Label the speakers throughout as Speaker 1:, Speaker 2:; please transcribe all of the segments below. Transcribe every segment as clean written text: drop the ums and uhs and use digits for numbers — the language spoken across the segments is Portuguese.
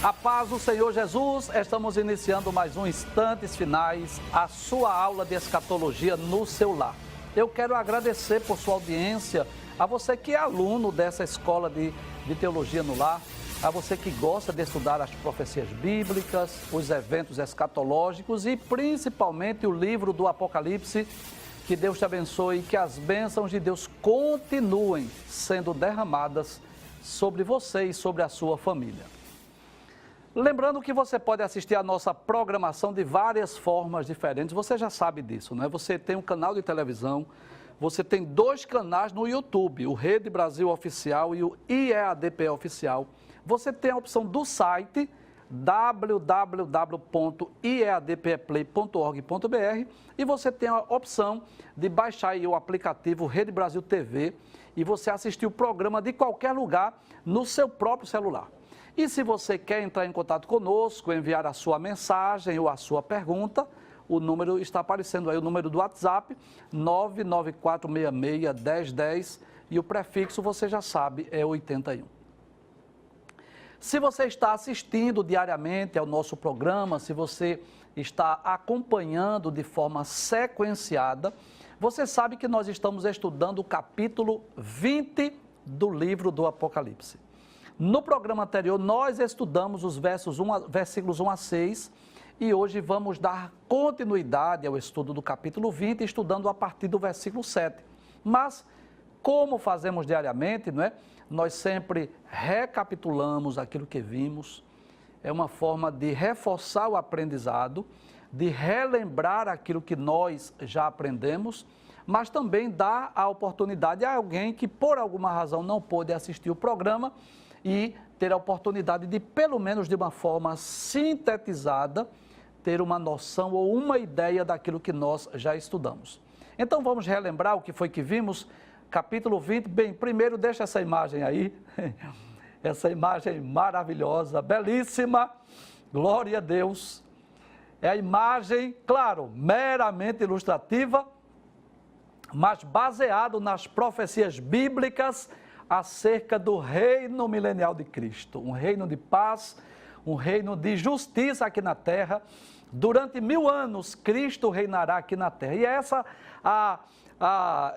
Speaker 1: A paz do Senhor Jesus, estamos iniciando mais um Instantes Finais, a sua aula de escatologia no seu lar. Eu quero agradecer por sua audiência, a você que é aluno dessa escola de teologia no lar, a você que gosta de estudar as profecias bíblicas, os eventos escatológicos e principalmente o livro do Apocalipse. Que Deus te abençoe e que as bênçãos de Deus continuem sendo derramadas sobre você e sobre a sua família. Lembrando que você pode assistir a nossa programação de várias formas diferentes, você já sabe disso, né? Você tem um canal de televisão, você tem 2 canais no YouTube, o Rede Brasil Oficial e o IEADP Oficial. Você tem a opção do site www.iadpeplay.org.br e você tem a opção de baixar aí o aplicativo Rede Brasil TV e você assistir o programa de qualquer lugar no seu próprio celular. E se você quer entrar em contato conosco, enviar a sua mensagem ou a sua pergunta, o número está aparecendo aí, o número do WhatsApp, 994661010 e o prefixo você já sabe, é 81. Se você está assistindo diariamente ao nosso programa, se você está acompanhando de forma sequenciada, você sabe que nós estamos estudando o capítulo 20 do livro do Apocalipse. No programa anterior, nós estudamos os versículos 1 a 6 e hoje vamos dar continuidade ao estudo do capítulo 20, estudando a partir do versículo 7. Mas, como fazemos diariamente, não é? Nós sempre recapitulamos aquilo que vimos, é uma forma de reforçar o aprendizado, de relembrar aquilo que nós já aprendemos, mas também dar a oportunidade a alguém que por alguma razão não pôde assistir o programa e ter a oportunidade de, pelo menos de uma forma sintetizada, ter uma noção ou uma ideia daquilo que nós já estudamos. Então vamos relembrar o que foi que vimos, capítulo 20, bem, primeiro deixa essa imagem aí, essa imagem maravilhosa, belíssima, glória a Deus. É a imagem, claro, meramente ilustrativa, mas baseado nas profecias bíblicas acerca do reino milenial de Cristo, um reino de paz, um reino de justiça aqui na terra. Durante 1000 anos, Cristo reinará aqui na terra. E essa a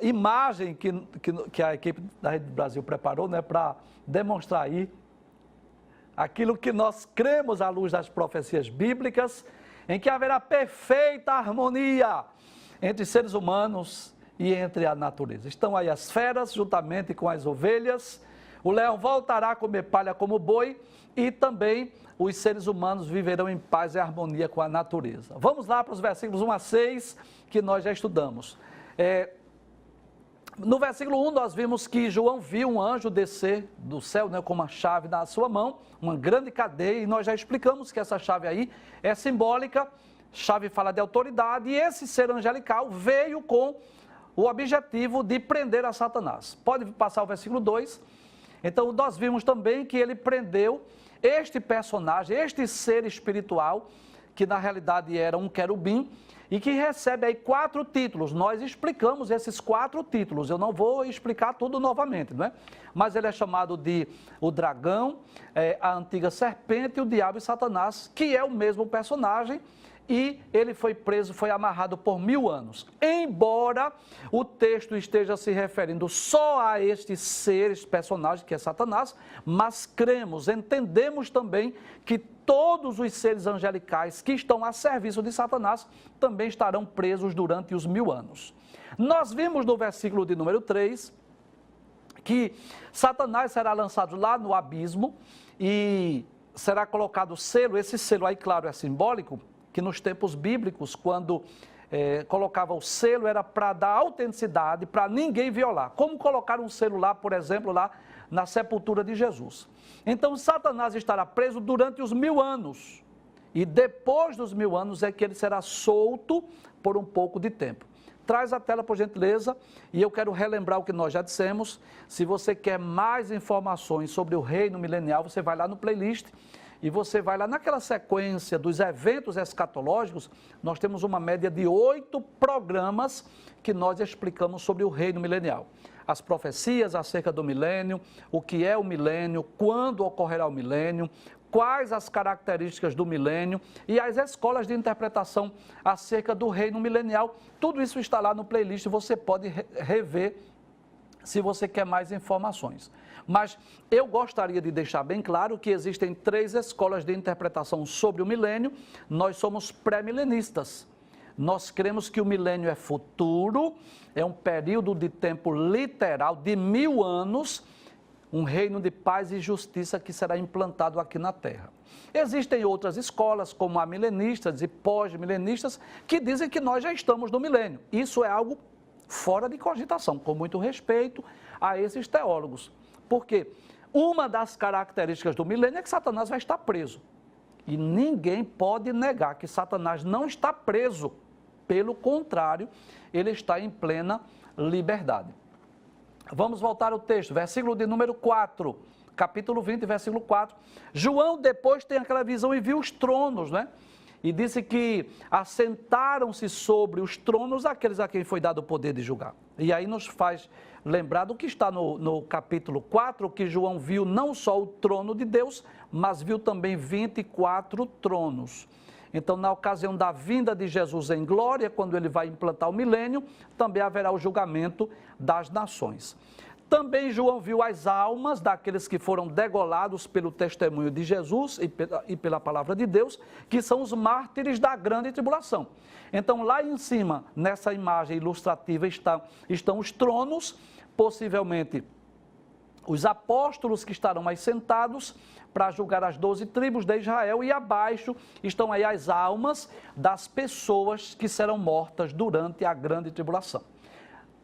Speaker 1: imagem que a equipe da Rede Brasil preparou, né, para demonstrar aí aquilo que nós cremos à luz das profecias bíblicas, em que haverá perfeita harmonia entre seres humanos e entre a natureza. Estão aí as feras juntamente com as ovelhas, o leão voltará a comer palha como boi e também os seres humanos viverão em paz e harmonia com a natureza. Vamos lá para os versículos 1 a 6 que nós já estudamos. No versículo 1 nós vimos que João viu um anjo descer do céu, né, com uma chave na sua mão, uma grande cadeia, e nós já explicamos que essa chave aí é simbólica, chave fala de autoridade, e esse ser angelical veio com o objetivo de prender a Satanás. Pode passar o versículo 2. Então, nós vimos também que ele prendeu este personagem, este ser espiritual, que na realidade era um querubim, e que recebe aí 4 títulos. Nós explicamos esses 4 títulos, eu não vou explicar tudo novamente, não é? Mas ele é chamado de o dragão, a antiga serpente, o diabo e Satanás, que é o mesmo personagem, e ele foi preso, foi amarrado por 1000 anos. Embora o texto esteja se referindo só a este ser, este personagem que é Satanás, mas cremos, entendemos também que todos os seres angelicais que estão a serviço de Satanás também estarão presos durante os 1000 anos. Nós vimos no versículo de número 3 que Satanás será lançado lá no abismo e será colocado o selo, esse selo aí, claro, é simbólico, que nos tempos bíblicos, quando colocava o selo, era para dar autenticidade, para ninguém violar. Como colocar um selo lá, por exemplo, lá na sepultura de Jesus. Então, Satanás estará preso durante os 1000 anos. E depois dos 1000 anos é que ele será solto por um pouco de tempo. Traz a tela, por gentileza, e eu quero relembrar o que nós já dissemos. Se você quer mais informações sobre o reino milenial, você vai lá no playlist e você vai lá naquela sequência dos eventos escatológicos. Nós temos uma média de 8 programas que nós explicamos sobre o reino milenial. As profecias acerca do milênio, o que é o milênio, quando ocorrerá o milênio, quais as características do milênio e as escolas de interpretação acerca do reino milenial. Tudo isso está lá no playlist, você pode rever se você quer mais informações. Mas eu gostaria de deixar bem claro que existem 3 escolas de interpretação sobre o milênio. Nós somos pré-milenistas. Nós cremos que o milênio é futuro, é um período de tempo literal de 1000 anos, um reino de paz e justiça que será implantado aqui na Terra. Existem outras escolas, como a milenistas e pós-milenistas, que dizem que nós já estamos no milênio. Isso é algo fora de cogitação, com muito respeito a esses teólogos. Porque uma das características do milênio é que Satanás vai estar preso. E ninguém pode negar que Satanás não está preso. Pelo contrário, ele está em plena liberdade. Vamos voltar ao texto, versículo de número 4, capítulo 20, versículo 4. João depois tem aquela visão e viu os tronos, né? E disse que assentaram-se sobre os tronos aqueles a quem foi dado o poder de julgar. E aí nos faz lembrar do que está no capítulo 4, que João viu não só o trono de Deus, mas viu também 24 tronos. Então, na ocasião da vinda de Jesus em glória, quando ele vai implantar o milênio, também haverá o julgamento das nações. Também João viu as almas daqueles que foram degolados pelo testemunho de Jesus e pela palavra de Deus, que são os mártires da grande tribulação. Então, lá em cima, nessa imagem ilustrativa, estão os tronos, possivelmente os apóstolos que estarão aí sentados para julgar as 12 tribos de Israel, e abaixo estão aí as almas das pessoas que serão mortas durante a grande tribulação.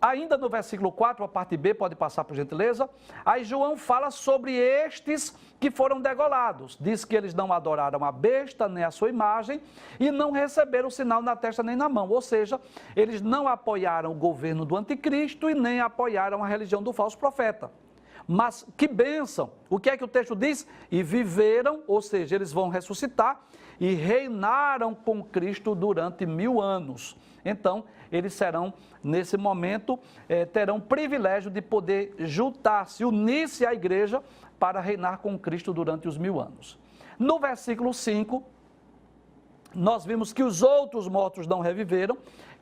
Speaker 1: Ainda no versículo 4, a parte B, pode passar por gentileza, aí João fala sobre estes que foram degolados. Diz que eles não adoraram a besta, nem a sua imagem, e não receberam sinal na testa nem na mão. Ou seja, eles não apoiaram o governo do anticristo e nem apoiaram a religião do falso profeta. Mas que bênção! O que é que o texto diz? E viveram, ou seja, eles vão ressuscitar e reinaram com Cristo durante 1000 anos. Então, eles serão, nesse momento, terão o privilégio de poder juntar-se, unir-se à igreja para reinar com Cristo durante os 1000 anos. No versículo 5, nós vimos que os outros mortos não reviveram.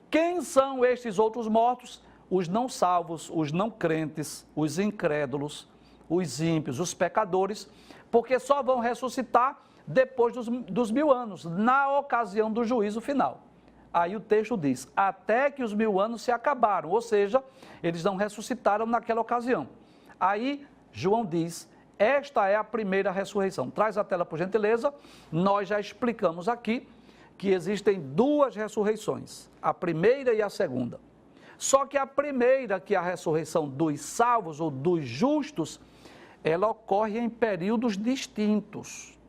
Speaker 1: Quem são estes outros mortos? Os não salvos, os não crentes, os incrédulos, os ímpios, os pecadores, porque só vão ressuscitar depois dos 1000 anos, na ocasião do juízo final. Aí o texto diz, até que os 1000 anos se acabaram, ou seja, eles não ressuscitaram naquela ocasião. Aí João diz, esta é a primeira ressurreição. Traz a tela, por gentileza. Nós já explicamos aqui que existem 2 ressurreições, a primeira e a segunda. Só que a primeira, que é a ressurreição dos salvos ou dos justos, ela ocorre em períodos distintos.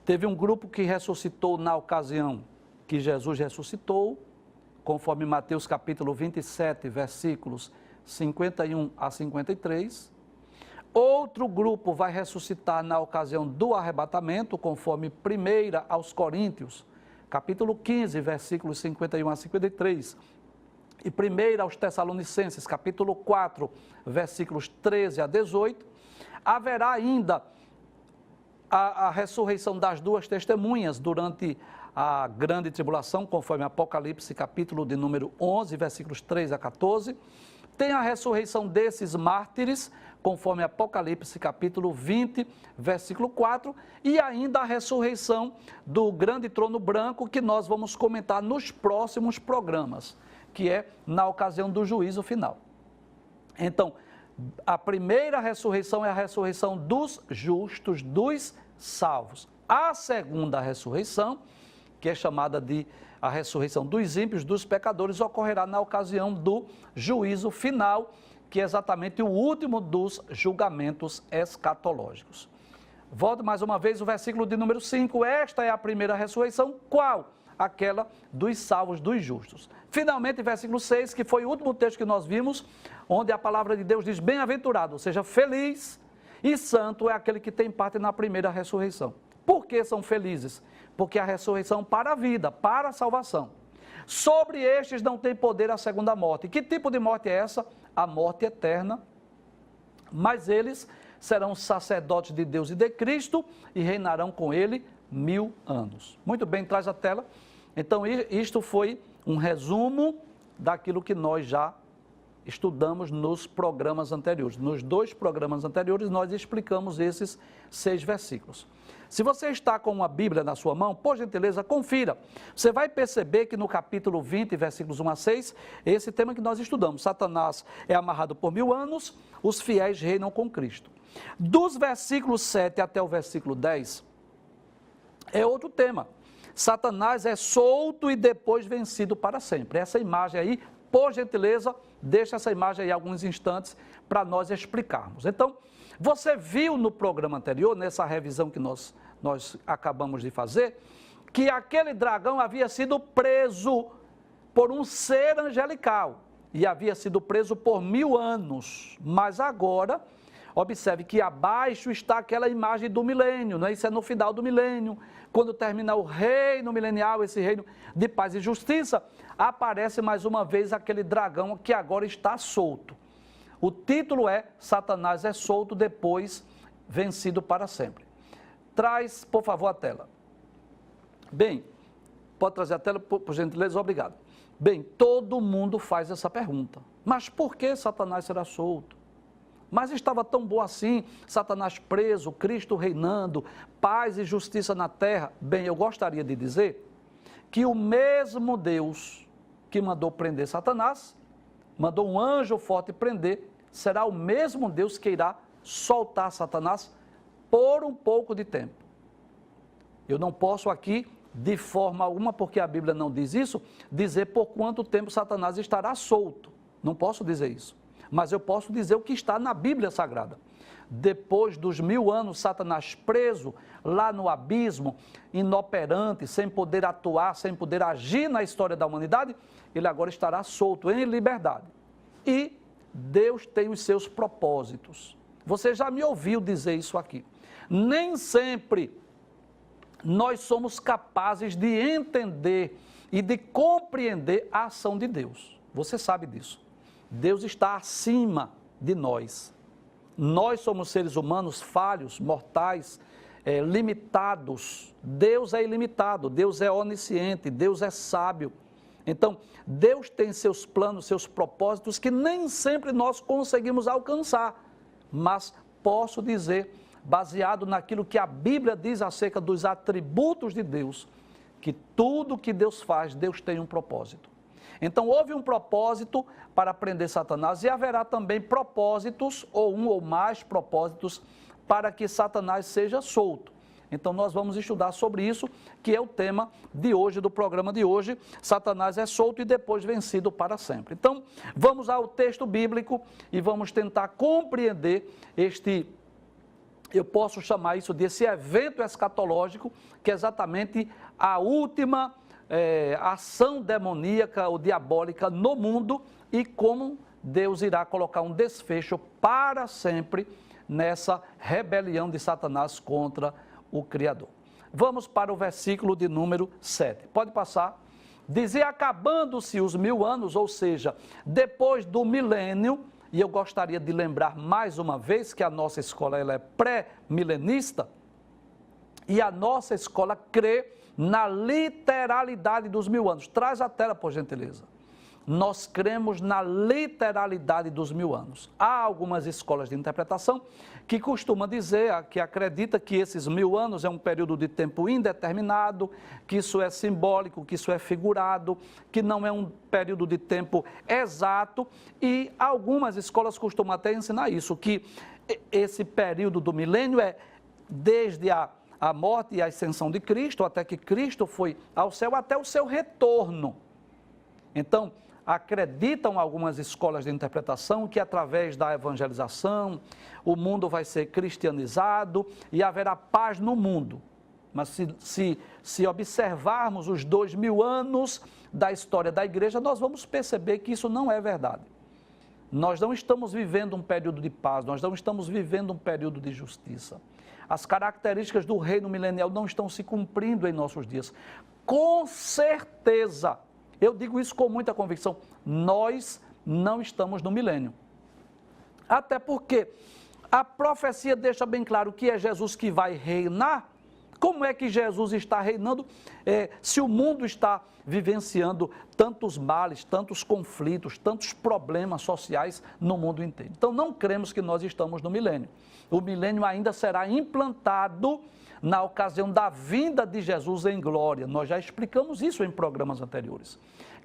Speaker 1: Teve um grupo que ressuscitou na ocasião que Jesus ressuscitou, conforme Mateus capítulo 27, versículos 51 a 53. Outro grupo vai ressuscitar na ocasião do arrebatamento, conforme 1 aos Coríntios, capítulo 15, versículos 51 a 53. E 1 aos Tessalonicenses, capítulo 4, versículos 13 a 18, haverá ainda a ressurreição das 2 testemunhas durante a grande tribulação, conforme Apocalipse, capítulo de número 11, versículos 3 a 14. Tem a ressurreição desses mártires, conforme Apocalipse, capítulo 20, versículo 4, e ainda a ressurreição do grande trono branco, que nós vamos comentar nos próximos programas, que é na ocasião do juízo final. Então, a primeira ressurreição é a ressurreição dos justos, dos salvos. A segunda ressurreição, que é chamada de a ressurreição dos ímpios, dos pecadores, ocorrerá na ocasião do juízo final, que é exatamente o último dos julgamentos escatológicos. Volto mais uma vez o versículo de número 5. Esta é a primeira ressurreição. Qual? Aquela dos salvos, dos justos. Finalmente, versículo 6, que foi o último texto que nós vimos, onde a palavra de Deus diz, bem-aventurado, ou seja, feliz e santo é aquele que tem parte na primeira ressurreição. Por que são felizes? Porque a ressurreição para a vida, para a salvação. Sobre estes não tem poder a segunda morte. Que tipo de morte é essa? A morte eterna. Mas eles serão sacerdotes de Deus e de Cristo e reinarão com ele 1000 anos. Muito bem, traz a tela. Então, isto foi um resumo daquilo que nós já estudamos nos programas anteriores. Nos 2 programas anteriores, nós explicamos esses 6 versículos. Se você está com uma Bíblia na sua mão, por gentileza, confira. Você vai perceber que no capítulo 20, versículos 1 a 6, esse tema que nós estudamos, Satanás é amarrado por 1000 anos, os fiéis reinam com Cristo. Dos versículos 7 até o versículo 10, é outro tema. Satanás é solto e depois vencido para sempre. Essa imagem aí, por gentileza, deixa essa imagem aí alguns instantes para nós explicarmos. Então, você viu no programa anterior, nessa revisão que nós acabamos de fazer, que aquele dragão havia sido preso por um ser angelical e havia sido preso por 1000 anos. Mas agora, observe que abaixo está aquela imagem do milênio, não é? Isso é no final do milênio. Quando terminar o reino milenial, esse reino de paz e justiça, aparece mais uma vez aquele dragão que agora está solto. O título é Satanás é solto, depois vencido para sempre. Traz, por favor, a tela. Bem, pode trazer a tela, por gentileza, obrigado. Bem, todo mundo faz essa pergunta. Mas por que Satanás será solto? Mas estava tão bom assim, Satanás preso, Cristo reinando, paz e justiça na terra. Bem, eu gostaria de dizer que o mesmo Deus que mandou prender Satanás, mandou um anjo forte prender, será o mesmo Deus que irá soltar Satanás por um pouco de tempo. Eu não posso aqui, de forma alguma, porque a Bíblia não diz isso, dizer por quanto tempo Satanás estará solto. Não posso dizer isso. Mas eu posso dizer o que está na Bíblia Sagrada. Depois dos 1000 anos, Satanás preso lá no abismo, inoperante, sem poder atuar, sem poder agir na história da humanidade, ele agora estará solto, em liberdade. E Deus tem os seus propósitos. Você já me ouviu dizer isso aqui. Nem sempre nós somos capazes de entender e de compreender a ação de Deus. Você sabe disso. Deus está acima de nós. Nós somos seres humanos falhos, mortais, limitados. Deus é ilimitado, Deus é onisciente, Deus é sábio. Então, Deus tem seus planos, seus propósitos que nem sempre nós conseguimos alcançar. Mas posso dizer, baseado naquilo que a Bíblia diz acerca dos atributos de Deus, que tudo que Deus faz, Deus tem um propósito. Então, houve um propósito para prender Satanás e haverá também propósitos, ou um ou mais propósitos, para que Satanás seja solto. Então, nós vamos estudar sobre isso, que é o tema de hoje, do programa de hoje. Satanás é solto e depois vencido para sempre. Então, vamos ao texto bíblico e vamos tentar compreender eu posso chamar isso desse evento escatológico, que é exatamente a última ação demoníaca ou diabólica no mundo e como Deus irá colocar um desfecho para sempre nessa rebelião de Satanás contra o Criador. Vamos para o versículo de número 7. Pode passar. Dizer acabando-se os 1000 anos, ou seja, depois do milênio, e eu gostaria de lembrar mais uma vez que a nossa escola ela é pré-milenista, e a nossa escola crê na literalidade dos 1000 anos. Traz a tela, por gentileza. Nós cremos na literalidade dos 1000 anos. Há algumas escolas de interpretação que costumam dizer, que acredita que esses 1000 anos é um período de tempo indeterminado, que isso é simbólico, que isso é figurado, que não é um período de tempo exato, e algumas escolas costumam até ensinar isso, que esse período do milênio é desde a morte e a ascensão de Cristo, até que Cristo foi ao céu, até o seu retorno. Então, acreditam algumas escolas de interpretação que através da evangelização o mundo vai ser cristianizado e haverá paz no mundo. Mas se observarmos os 2000 anos da história da igreja, nós vamos perceber que isso não é verdade. Nós não estamos vivendo um período de paz, nós não estamos vivendo um período de justiça. As características do reino milenial não estão se cumprindo em nossos dias. Com certeza, eu digo isso com muita convicção, nós não estamos no milênio. Até porque A profecia deixa bem claro que é Jesus que vai reinar. Como é que Jesus está reinando se o mundo está vivenciando tantos males, tantos conflitos, tantos problemas sociais no mundo inteiro? Então, não cremos que nós estamos no milênio. O milênio ainda será implantado na ocasião da vinda de Jesus em glória. Nós já explicamos isso em programas anteriores.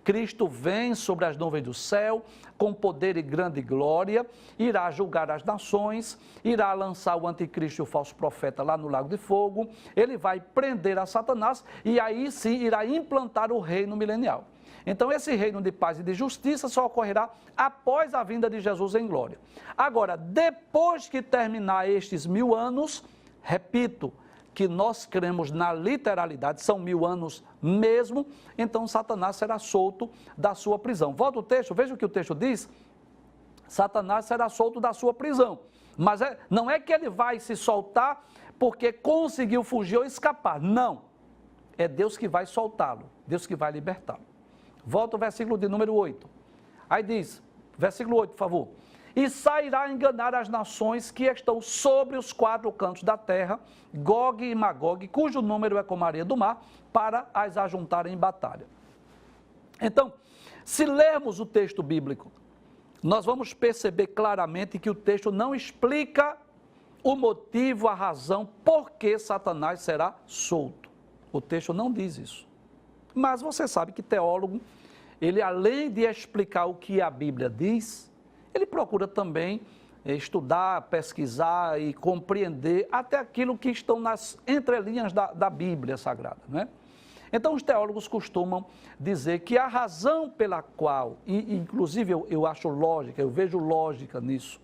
Speaker 1: Cristo vem sobre as nuvens do céu, com poder e grande glória, irá julgar as nações, irá lançar o anticristo e o falso profeta lá no lago de fogo, ele vai prender a Satanás e aí sim irá implantar o reino milenial. Então esse reino de paz e de justiça só ocorrerá após a vinda de Jesus em glória. Agora, depois que terminar estes 1000 anos, repito, que nós cremos na literalidade, são 1000 anos mesmo, então Satanás será solto da sua prisão. Volta o texto, veja o que o texto diz, Satanás será solto da sua prisão, mas não é que ele vai se soltar porque conseguiu fugir ou escapar, não, é Deus que vai soltá-lo, Deus que vai libertá-lo. Volta o versículo de número 8, aí diz, versículo 8, por favor. E sairá a enganar as nações que estão sobre os 4 cantos da terra, Gog e Magog, cujo número é como a areia do mar, para as ajuntarem em batalha. Então, se lermos o texto bíblico, nós vamos perceber claramente que o texto não explica o motivo, a razão por que Satanás será solto. O texto não diz isso. Mas você sabe que teólogo, ele além de explicar o que a Bíblia diz, ele procura também estudar, pesquisar e compreender até aquilo que estão nas entrelinhas da Bíblia Sagrada, não é? Então, os teólogos costumam dizer que a razão pela qual, e inclusive eu acho lógica, eu vejo lógica nisso,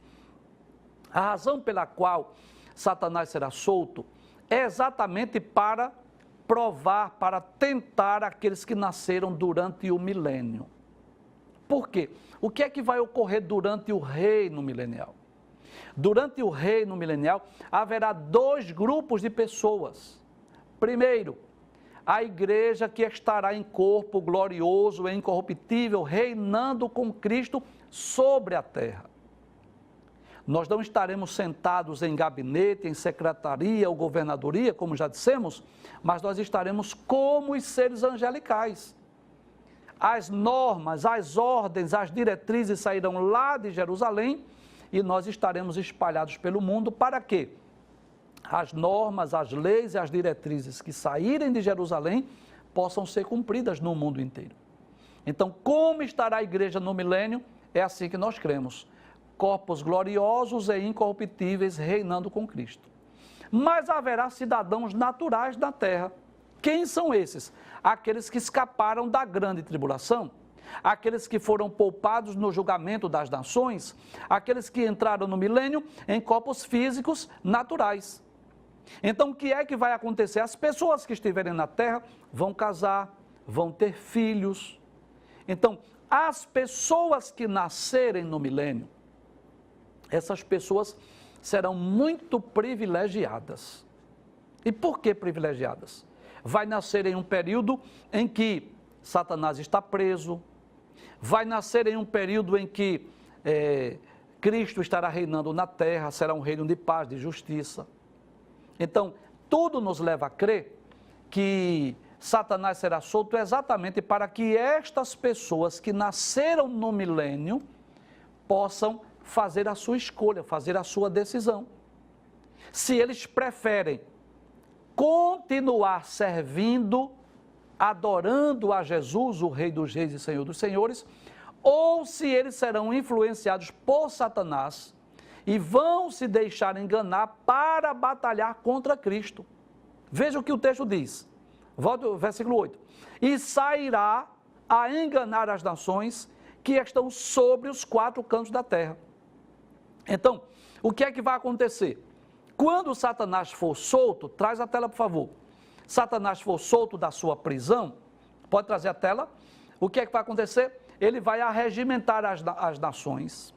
Speaker 1: a razão pela qual Satanás será solto é exatamente para provar, para tentar aqueles que nasceram durante o milênio. Por quê? O que é que vai ocorrer durante o reino milenial? Durante o reino milenial, haverá 2 grupos de pessoas. Primeiro, a igreja que estará em corpo glorioso e incorruptível, reinando com Cristo sobre a terra. Nós não estaremos sentados em gabinete, em secretaria ou governadoria, como já dissemos, mas nós estaremos como os seres angelicais. As normas, as ordens, as diretrizes sairão lá de Jerusalém e nós estaremos espalhados pelo mundo para quê? As normas, as leis e as diretrizes que saírem de Jerusalém possam ser cumpridas no mundo inteiro. Então, como estará a igreja no milênio? É assim que nós cremos. Corpos gloriosos e incorruptíveis reinando com Cristo. Mas haverá cidadãos naturais na terra. Quem são esses? Aqueles que escaparam da grande tribulação, aqueles que foram poupados no julgamento das nações, aqueles que entraram no milênio em corpos físicos naturais. Então, o que é que vai acontecer? As pessoas que estiverem na terra vão casar, vão ter filhos. Então, as pessoas que nascerem no milênio, essas pessoas serão muito privilegiadas. E por que privilegiadas? Vai nascer em um período em que Satanás está preso, vai nascer em um período em que Cristo estará reinando na terra, será um reino de paz, de justiça. Então, tudo nos leva a crer que Satanás será solto exatamente para que estas pessoas que nasceram no milênio possam fazer a sua escolha, fazer a sua decisão. Se eles preferem continuar servindo, adorando a Jesus, o Rei dos Reis e Senhor dos Senhores, ou se eles serão influenciados por Satanás e vão se deixar enganar para batalhar contra Cristo. Veja o que o texto diz. Volta ao versículo 8. E sairá a enganar as nações que estão sobre os 4 cantos da terra. Então, o que é que vai acontecer? Quando Satanás for solto, traz a tela, por favor. Satanás for solto da sua prisão, pode trazer a tela. O que é que vai acontecer? Ele vai arregimentar as nações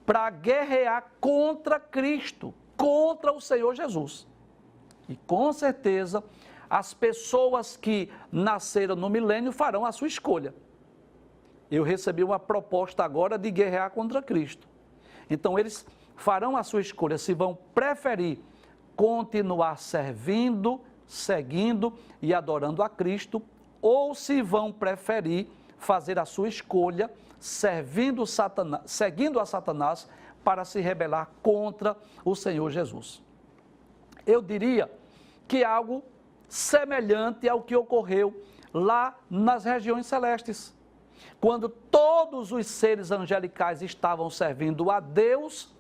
Speaker 1: para guerrear contra Cristo, contra o Senhor Jesus. E com certeza, as pessoas que nasceram no milênio farão a sua escolha. Eu recebi uma proposta agora de guerrear contra Cristo. Então, eles farão a sua escolha se vão preferir continuar servindo, seguindo e adorando a Cristo, ou se vão preferir fazer a sua escolha seguindo a Satanás para se rebelar contra o Senhor Jesus. Eu diria que é algo semelhante ao que ocorreu lá nas regiões celestes, quando todos os seres angelicais estavam servindo a Deus,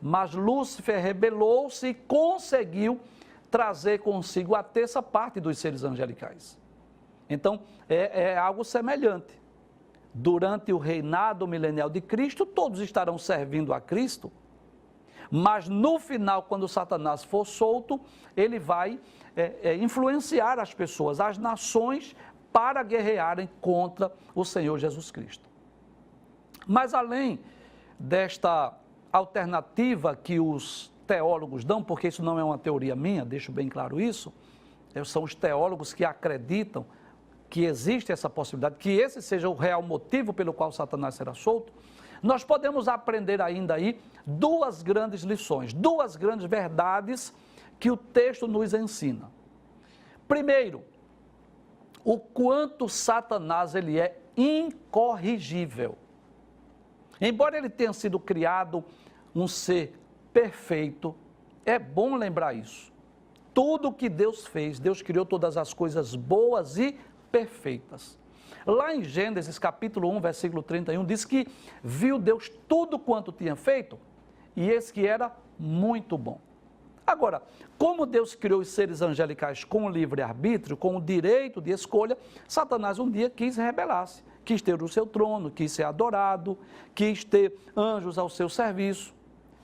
Speaker 1: mas Lúcifer rebelou-se e conseguiu trazer consigo a terça parte dos seres angelicais. Então, é algo semelhante. Durante o reinado milenial de Cristo, todos estarão servindo a Cristo, mas no final, quando Satanás for solto, ele vai influenciar as pessoas, as nações, para guerrearem contra o Senhor Jesus Cristo. Mas além desta alternativa que os teólogos dão, porque isso não é uma teoria minha, deixo bem claro isso, são os teólogos que acreditam que existe essa possibilidade, que esse seja o real motivo pelo qual Satanás será solto, nós podemos aprender ainda aí duas grandes lições, duas grandes verdades que o texto nos ensina. Primeiro, o quanto Satanás ele é incorrigível. Embora ele tenha sido criado um ser perfeito, é bom lembrar isso. Tudo que Deus fez, Deus criou todas as coisas boas e perfeitas. Lá em Gênesis capítulo 1, versículo 31, diz que viu Deus tudo quanto tinha feito e eis que era muito bom. Agora, como Deus criou os seres angelicais com livre-arbítrio, com o direito de escolha, Satanás um dia quis rebelar-se, quis ter o seu trono, quis ser adorado, quis ter anjos ao seu serviço.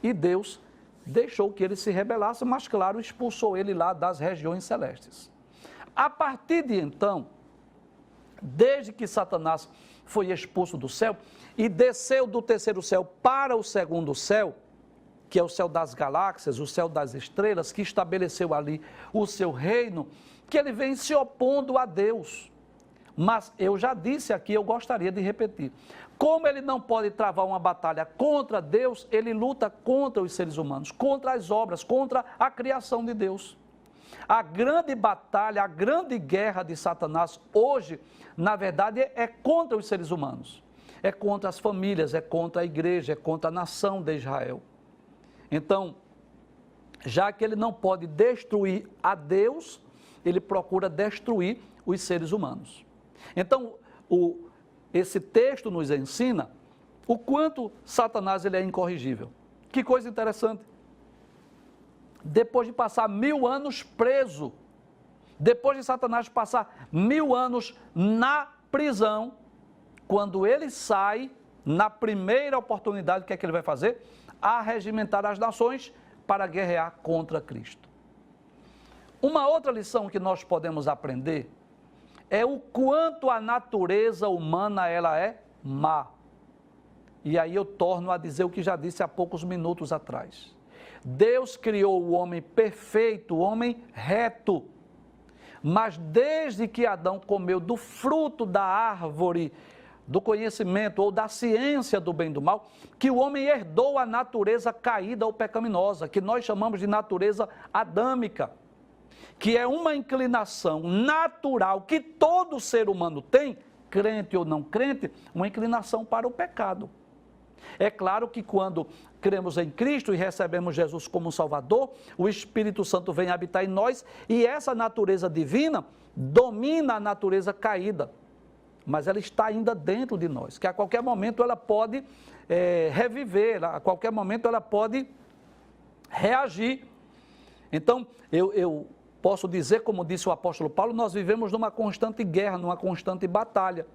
Speaker 1: E Deus deixou que ele se rebelasse, mas claro, expulsou ele lá das regiões celestes. A partir de então, desde que Satanás foi expulso do céu e desceu do terceiro céu para o segundo céu, que é o céu das galáxias, o céu das estrelas, que estabeleceu ali o seu reino, que ele vem se opondo a Deus. Mas eu já disse aqui, eu gostaria de repetir, como ele não pode travar uma batalha contra Deus, ele luta contra os seres humanos, contra as obras, contra a criação de Deus. A grande batalha, a grande guerra de Satanás hoje, na verdade, é contra os seres humanos. É contra as famílias, é contra a igreja, é contra a nação de Israel. Então, já que ele não pode destruir a Deus, ele procura destruir os seres humanos. Então, esse texto nos ensina o quanto Satanás ele é incorrigível. Que coisa interessante. Depois de passar 1000 anos preso, depois de Satanás passar 1000 anos na prisão, quando ele sai, na primeira oportunidade, o que é que ele vai fazer? Arregimentar as nações para guerrear contra Cristo. Uma outra lição que nós podemos aprender é o quanto a natureza humana ela é má. E aí eu torno a dizer o que já disse há poucos minutos atrás. Deus criou o homem perfeito, o homem reto. Mas desde que Adão comeu do fruto da árvore do conhecimento ou da ciência do bem e do mal, que o homem herdou a natureza caída ou pecaminosa, que nós chamamos de natureza adâmica, que é uma inclinação natural que todo ser humano tem, crente ou não crente, uma inclinação para o pecado. É claro que quando cremos em Cristo e recebemos Jesus como Salvador, o Espírito Santo vem habitar em nós e essa natureza divina domina a natureza caída. Mas ela está ainda dentro de nós, que a qualquer momento ela pode reviver, a qualquer momento ela pode reagir. Então, eu posso dizer, como disse o apóstolo Paulo, nós vivemos numa constante guerra, numa constante batalha.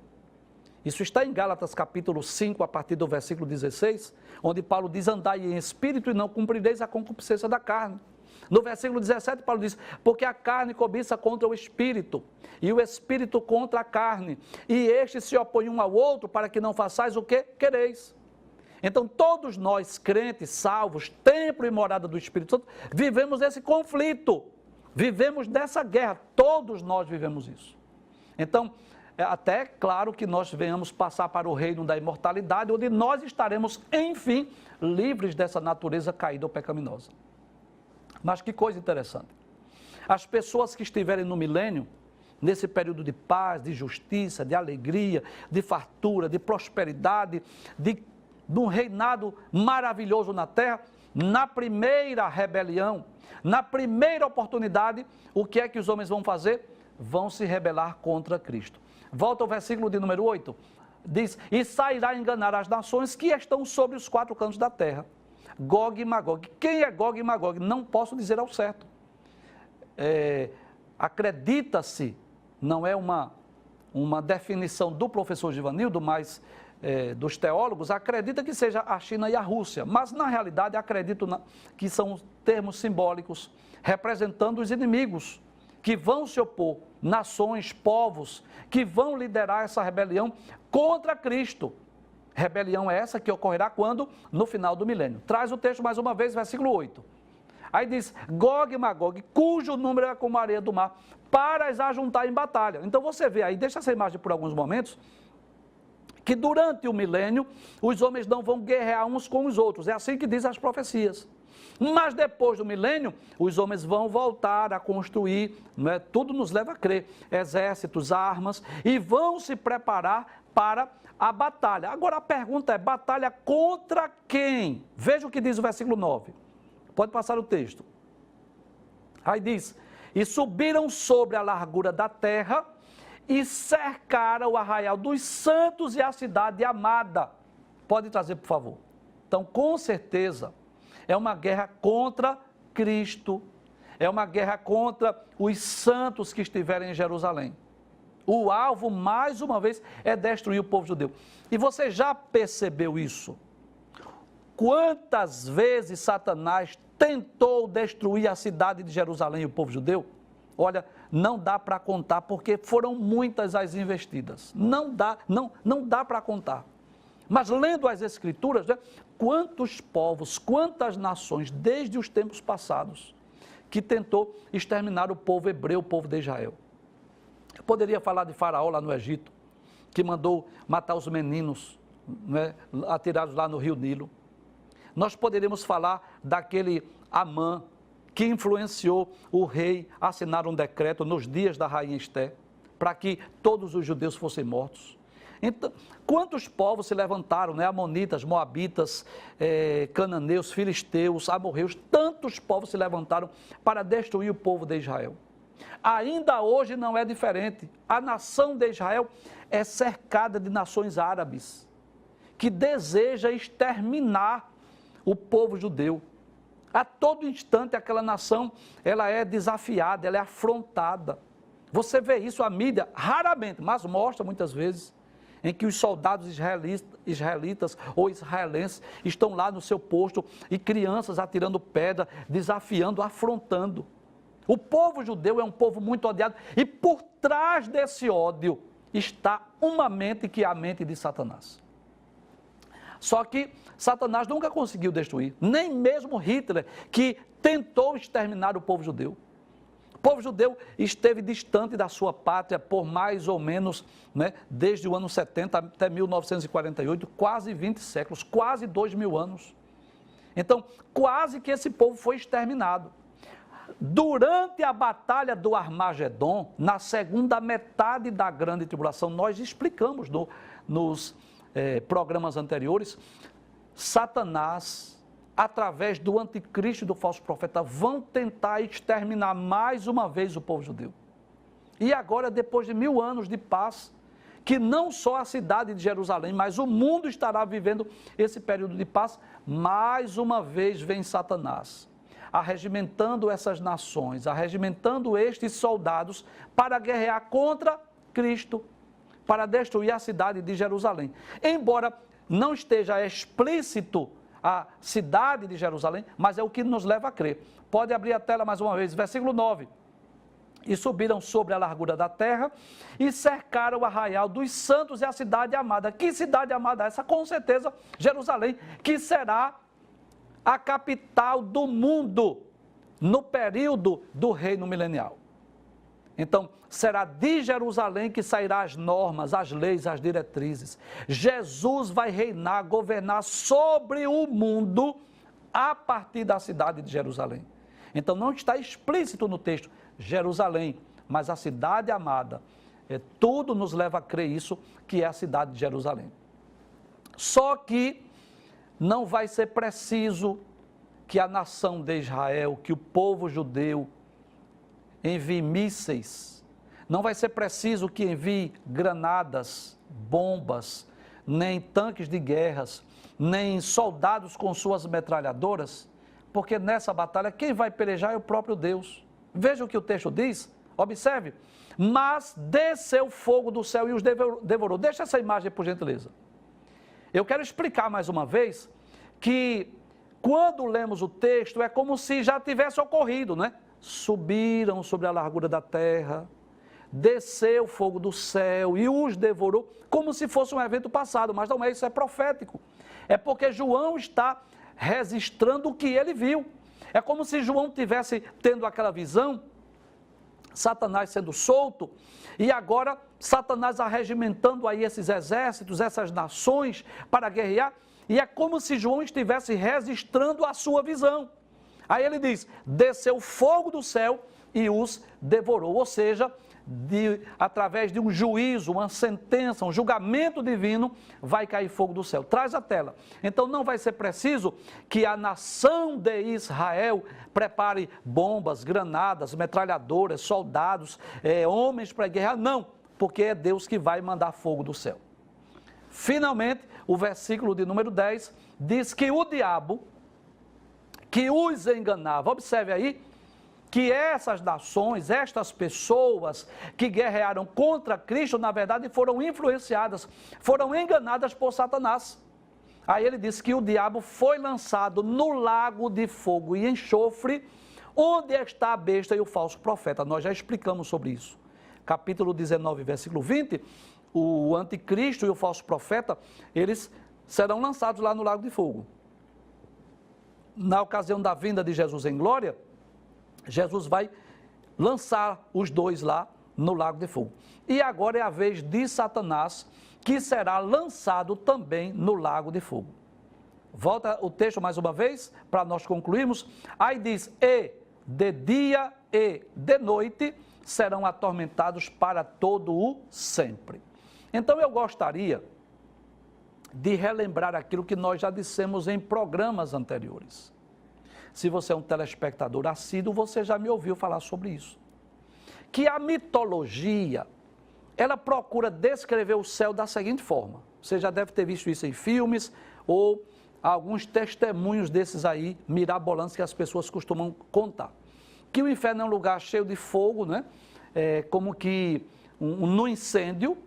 Speaker 1: Isso está em Gálatas capítulo 5, a partir do versículo 16, onde Paulo diz, andai em espírito e não cumprireis a concupiscência da carne. No versículo 17, Paulo diz, porque a carne cobiça contra o espírito, e o espírito contra a carne, e estes se opõem um ao outro para que não façais o que quereis. Então, todos nós, crentes, salvos, templo e morada do Espírito Santo, vivemos esse conflito, vivemos dessa guerra, todos nós vivemos isso. Então, até claro que nós venhamos passar para o reino da imortalidade, onde nós estaremos, enfim, livres dessa natureza caída ou pecaminosa. Mas que coisa interessante. As pessoas que estiverem no milênio, nesse período de paz, de justiça, de alegria, de fartura, de prosperidade, de um reinado maravilhoso na terra, na primeira rebelião, na primeira oportunidade, o que é que os homens vão fazer? Vão se rebelar contra Cristo. Volta ao versículo de número 8. Diz, e sairá a enganar as nações que estão sobre os 4 cantos da terra. Gog e Magog. Quem é Gog e Magog? Não posso dizer ao certo. Acredita-se, não é uma definição do professor Givanildo, mas dos teólogos, acredita que seja a China e a Rússia, mas na realidade acredito que são termos simbólicos representando os inimigos que vão se opor, nações, povos, que vão liderar essa rebelião contra Cristo. Rebelião é essa que ocorrerá quando? No final do milênio. Traz o texto mais uma vez, versículo 8. Aí diz, Gog e Magog, cujo número é como a areia do mar, para as ajuntar em batalha. Então você vê aí, deixa essa imagem por alguns momentos, que durante o milênio, os homens não vão guerrear uns com os outros. É assim que diz as profecias. Mas depois do milênio, os homens vão voltar a construir, não é? Tudo nos leva a crer, exércitos, armas, e vão se preparar para a batalha. Agora a pergunta é, batalha contra quem? Veja o que diz o versículo 9. Pode passar o texto. Aí diz, e subiram sobre a largura da terra e cercaram o arraial dos santos e a cidade amada. Pode trazer, por favor. Então, com certeza, é uma guerra contra Cristo, é uma guerra contra os santos que estiverem em Jerusalém. O alvo, mais uma vez, é destruir o povo judeu. E você já percebeu isso? Quantas vezes Satanás tentou destruir a cidade de Jerusalém e o povo judeu? Olha, não dá para contar, porque foram muitas as investidas. Não dá para contar. Mas lendo as Escrituras, né, quantos povos, quantas nações, desde os tempos passados, que tentou exterminar o povo hebreu, o povo de Israel. Eu poderia falar de Faraó lá no Egito, que mandou matar os meninos, né, atirados lá no rio Nilo. Nós poderíamos falar daquele Amã, que influenciou o rei a assinar um decreto nos dias da rainha Esté, para que todos os judeus fossem mortos. Então, quantos povos se levantaram, né? Amonitas, Moabitas, cananeus, filisteus, amorreus, tantos povos se levantaram para destruir o povo de Israel. Ainda hoje não é diferente. A nação de Israel é cercada de nações árabes, que deseja exterminar o povo judeu. A todo instante aquela nação, ela é desafiada, ela é afrontada. Você vê isso, a mídia, raramente, mas mostra muitas vezes, em que os soldados israelitas ou israelenses estão lá no seu posto e crianças atirando pedra, desafiando, afrontando. O povo judeu é um povo muito odiado e por trás desse ódio está uma mente que é a mente de Satanás. Só que Satanás nunca conseguiu destruir, nem mesmo Hitler, que tentou exterminar o povo judeu. O povo judeu esteve distante da sua pátria por mais ou menos, né, desde o ano 70 até 1948, quase 20 séculos, quase 2.000 anos. Então, quase que esse povo foi exterminado. Durante a batalha do Armagedon, na segunda metade da grande tribulação, nós explicamos nos programas anteriores, Satanás, através do anticristo e do falso profeta, vão tentar exterminar mais uma vez o povo judeu. E agora, depois de 1000 anos de paz, que não só a cidade de Jerusalém, mas o mundo estará vivendo esse período de paz, mais uma vez vem Satanás, arregimentando essas nações, arregimentando estes soldados para guerrear contra Cristo, para destruir a cidade de Jerusalém. Embora não esteja explícito a cidade de Jerusalém, mas é o que nos leva a crer. Pode abrir a tela mais uma vez, versículo 9. E subiram sobre a largura da terra e cercaram o arraial dos santos e a cidade amada. Que cidade amada é essa? Com certeza, Jerusalém, que será a capital do mundo no período do reino milenial. Então, será de Jerusalém que sairá as normas, as leis, as diretrizes. Jesus vai reinar, governar sobre o mundo a partir da cidade de Jerusalém. Então, não está explícito no texto Jerusalém, mas a cidade amada. Tudo nos leva a crer isso, que é a cidade de Jerusalém. Só que não vai ser preciso que a nação de Israel, que o povo judeu envie mísseis, não vai ser preciso que envie granadas, bombas, nem tanques de guerras, nem soldados com suas metralhadoras, porque nessa batalha quem vai pelejar é o próprio Deus. Veja o que o texto diz, observe, mas desceu fogo do céu e os devorou. Deixa essa imagem por gentileza. Eu quero explicar mais uma vez que quando lemos o texto é como se já tivesse ocorrido, né? Subiram sobre a largura da terra, desceu fogo do céu e os devorou, como se fosse um evento passado, mas não é, isso é profético. É porque João está registrando o que ele viu. É como se João tivesse tendo aquela visão, Satanás sendo solto, e agora Satanás arregimentando aí esses exércitos, essas nações para guerrear, e é como se João estivesse registrando a sua visão. Aí ele diz, desceu fogo do céu e os devorou, ou seja, através de um juízo, uma sentença, um julgamento divino, vai cair fogo do céu. Traz a tela. Então não vai ser preciso que a nação de Israel prepare bombas, granadas, metralhadoras, soldados, homens para guerrear, não, porque é Deus que vai mandar fogo do céu. Finalmente, o versículo de número 10 diz que o diabo que os enganava, observe aí, que essas nações, estas pessoas que guerrearam contra Cristo, na verdade foram influenciadas, foram enganadas por Satanás. Aí ele diz que o diabo foi lançado no lago de fogo e enxofre, onde está a besta e o falso profeta. Nós já explicamos sobre isso. Capítulo 19, versículo 20, o anticristo e o falso profeta, eles serão lançados lá no lago de fogo. Na ocasião da vinda de Jesus em glória, Jesus vai lançar os dois lá no lago de fogo. E agora é a vez de Satanás, que será lançado também no lago de fogo. Volta o texto mais uma vez, para nós concluirmos. Aí diz, e de dia e de noite serão atormentados para todo o sempre. Então eu gostaria de relembrar aquilo que nós já dissemos em programas anteriores. Se você é um telespectador assíduo, você já me ouviu falar sobre isso. Que a mitologia, ela procura descrever o céu da seguinte forma. Você já deve ter visto isso em filmes ou alguns testemunhos desses aí, mirabolantes, que as pessoas costumam contar. Que o inferno é um lugar cheio de fogo, né? Como que no incêndio,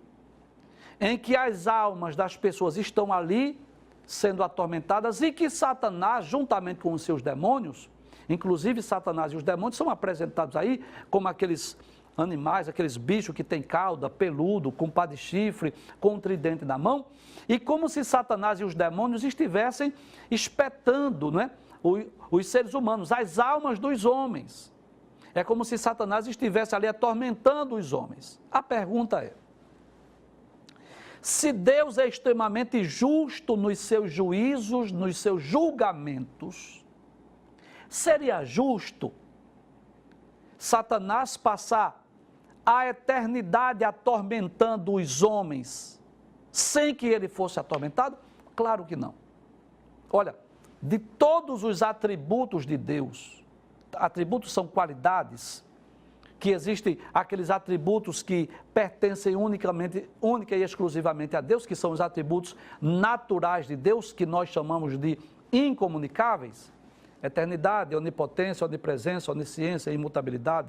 Speaker 1: em que as almas das pessoas estão ali sendo atormentadas e que Satanás, juntamente com os seus demônios, inclusive Satanás e os demônios são apresentados aí como aqueles animais, aqueles bichos que têm cauda, peludo, com pá de chifre, com um tridente na mão, e como se Satanás e os demônios estivessem espetando, né, os seres humanos, as almas dos homens. É como se Satanás estivesse ali atormentando os homens. A pergunta é, se Deus é extremamente justo nos seus juízos, nos seus julgamentos, seria justo Satanás passar a eternidade atormentando os homens sem que ele fosse atormentado? Claro que não. Olha, de todos os atributos de Deus, atributos são qualidades, que existem aqueles atributos que pertencem única e exclusivamente a Deus, que são os atributos naturais de Deus, que nós chamamos de incomunicáveis, eternidade, onipotência, onipresença, onisciência e imutabilidade.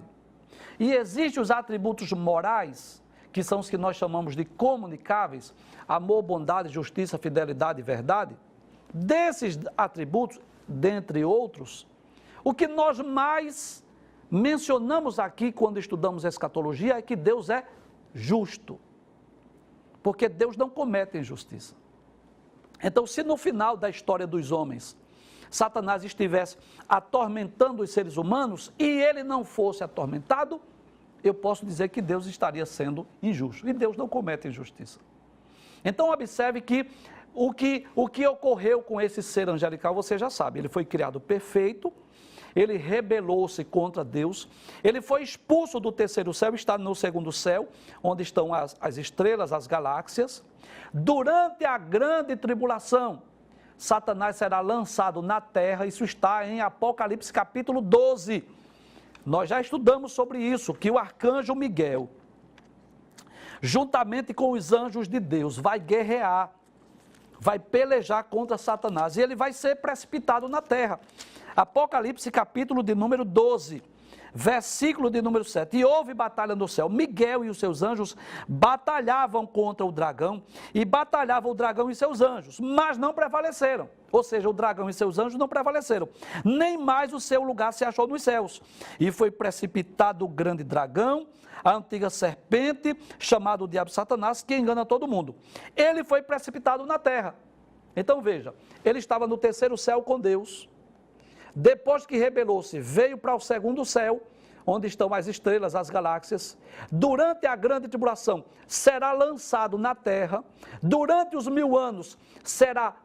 Speaker 1: E existem os atributos morais, que são os que nós chamamos de comunicáveis, amor, bondade, justiça, fidelidade e verdade. Desses atributos, dentre outros, o que nós mais mencionamos aqui quando estudamos escatologia é que Deus é justo, porque Deus não comete injustiça. Então, se no final da história dos homens, Satanás estivesse atormentando os seres humanos e ele não fosse atormentado, eu posso dizer que Deus estaria sendo injusto. E Deus não comete injustiça. Então, observe que o que ocorreu com esse ser angelical, você já sabe. Ele foi criado perfeito, ele rebelou-se contra Deus, ele foi expulso do terceiro céu, está no segundo céu, onde estão as estrelas, as galáxias. Durante a grande tribulação, Satanás será lançado na terra, isso está em Apocalipse capítulo 12. Nós já estudamos sobre isso, que o arcanjo Miguel, juntamente com os anjos de Deus, vai guerrear, vai pelejar contra Satanás, e ele vai ser precipitado na terra. Apocalipse capítulo de número 12, versículo de número 7. E houve batalha no céu. Miguel e os seus anjos batalhavam contra o dragão, e batalhavam o dragão e seus anjos, mas não prevaleceram. Ou seja, o dragão e seus anjos não prevaleceram. Nem mais o seu lugar se achou nos céus. E foi precipitado o grande dragão, a antiga serpente, chamado o diabo Satanás, que engana todo mundo. Ele foi precipitado na terra. Então veja, ele estava no terceiro céu com Deus. Depois que rebelou-se, veio para o segundo céu, onde estão as estrelas, as galáxias. Durante a grande tribulação, será lançado na terra. Durante os 1000 anos, será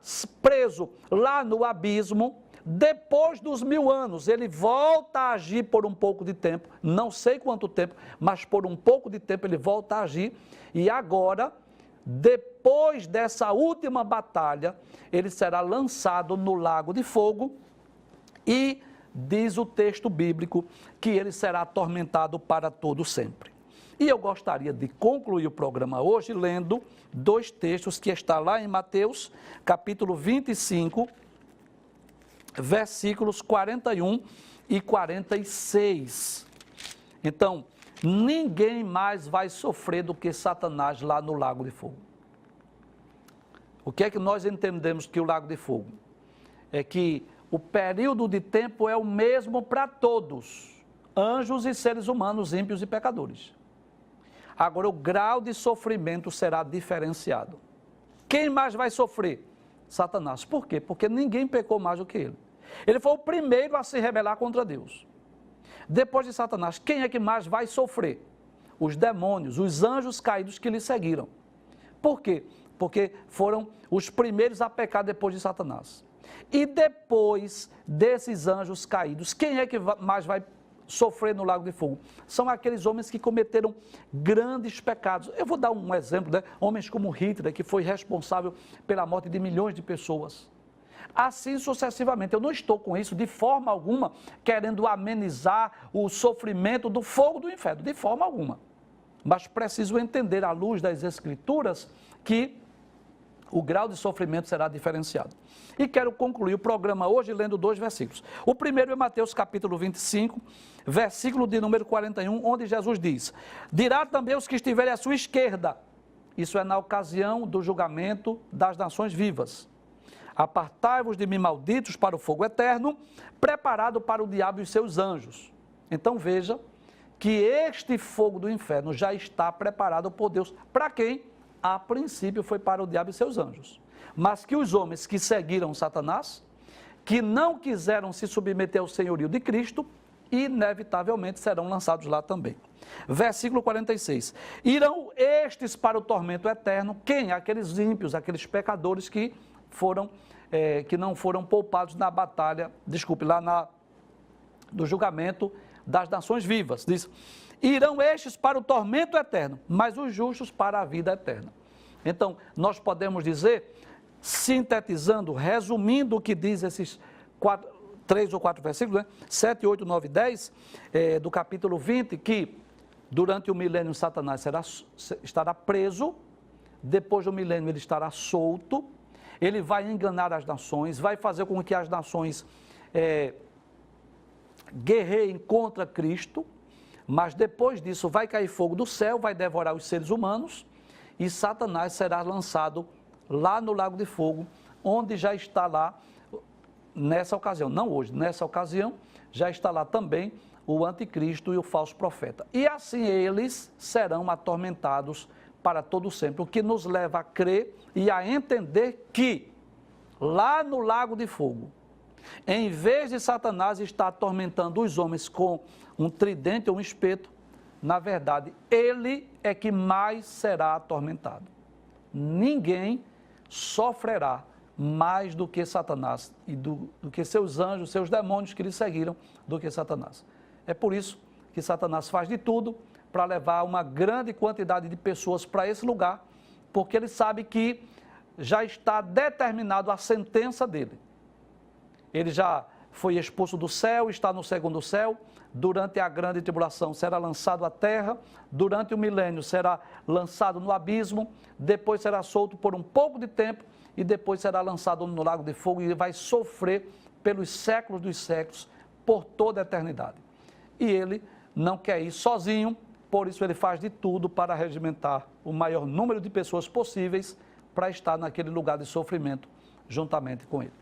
Speaker 1: preso lá no abismo. Depois dos 1000 anos, ele volta a agir por um pouco de tempo. Não sei quanto tempo, mas por um pouco de tempo ele volta a agir. E agora, depois dessa última batalha, ele será lançado no lago de fogo. E diz o texto bíblico que ele será atormentado para todo sempre. E eu gostaria de concluir o programa hoje lendo 2 textos que está lá em Mateus, capítulo 25, versículos 41 e 46. Então, ninguém mais vai sofrer do que Satanás lá no lago de fogo. O que é que nós entendemos que o lago de fogo? É que o período de tempo é o mesmo para todos, anjos e seres humanos, ímpios e pecadores. Agora, o grau de sofrimento será diferenciado. Quem mais vai sofrer? Satanás. Por quê? Porque ninguém pecou mais do que ele. Ele foi o primeiro a se rebelar contra Deus. Depois de Satanás, quem é que mais vai sofrer? Os demônios, os anjos caídos que lhe seguiram. Por quê? Porque foram os primeiros a pecar depois de Satanás. E depois desses anjos caídos, quem é que mais vai sofrer no lago de fogo? São aqueles homens que cometeram grandes pecados. Eu vou dar um exemplo, né? Homens como Hitler, que foi responsável pela morte de milhões de pessoas. Assim sucessivamente. Eu não estou com isso de forma alguma querendo amenizar o sofrimento do fogo do inferno, de forma alguma. Mas preciso entender, à luz das Escrituras, que o grau de sofrimento será diferenciado. E quero concluir o programa hoje lendo 2 versículos. O primeiro é Mateus capítulo 25, versículo de número 41, onde Jesus diz: dirá também os que estiverem à sua esquerda, isso é na ocasião do julgamento das nações vivas: apartai-vos de mim, malditos, para o fogo eterno, preparado para o diabo e os seus anjos. Então veja que este fogo do inferno já está preparado por Deus. Para quem? A princípio foi para o diabo e seus anjos. Mas que os homens que seguiram Satanás, que não quiseram se submeter ao senhorio de Cristo, inevitavelmente serão lançados lá também. Versículo 46. Irão estes para o tormento eterno. Quem? Aqueles ímpios, aqueles pecadores que não foram poupados na batalha, do julgamento das nações vivas. Diz: irão estes para o tormento eterno, mas os justos para a vida eterna. Então, nós podemos dizer, sintetizando, resumindo o que diz esses 3 ou 4 versículos, né? 7, 8, 9 e 10, do capítulo 20, que durante o milênio Satanás estará preso, depois do milênio ele estará solto, ele vai enganar as nações, vai fazer com que as nações guerreiem contra Cristo. Mas depois disso vai cair fogo do céu, vai devorar os seres humanos e Satanás será lançado lá no lago de fogo, onde já está lá, nessa ocasião, não hoje, nessa ocasião, já está lá também o anticristo e o falso profeta. E assim eles serão atormentados para todo sempre, o que nos leva a crer e a entender que lá no lago de fogo, em vez de Satanás estar atormentando os homens com um tridente ou um espeto, na verdade, ele é que mais será atormentado. Ninguém sofrerá mais do que Satanás e do que seus anjos, seus demônios que lhe seguiram, do que Satanás. É por isso que Satanás faz de tudo para levar uma grande quantidade de pessoas para esse lugar, porque ele sabe que já está determinado a sentença dele. Ele já foi expulso do céu, está no segundo céu, durante a grande tribulação será lançado à terra, durante o milênio será lançado no abismo, depois será solto por um pouco de tempo e depois será lançado no lago de fogo e vai sofrer pelos séculos dos séculos, por toda a eternidade. E ele não quer ir sozinho, por isso ele faz de tudo para regimentar o maior número de pessoas possíveis para estar naquele lugar de sofrimento juntamente com ele.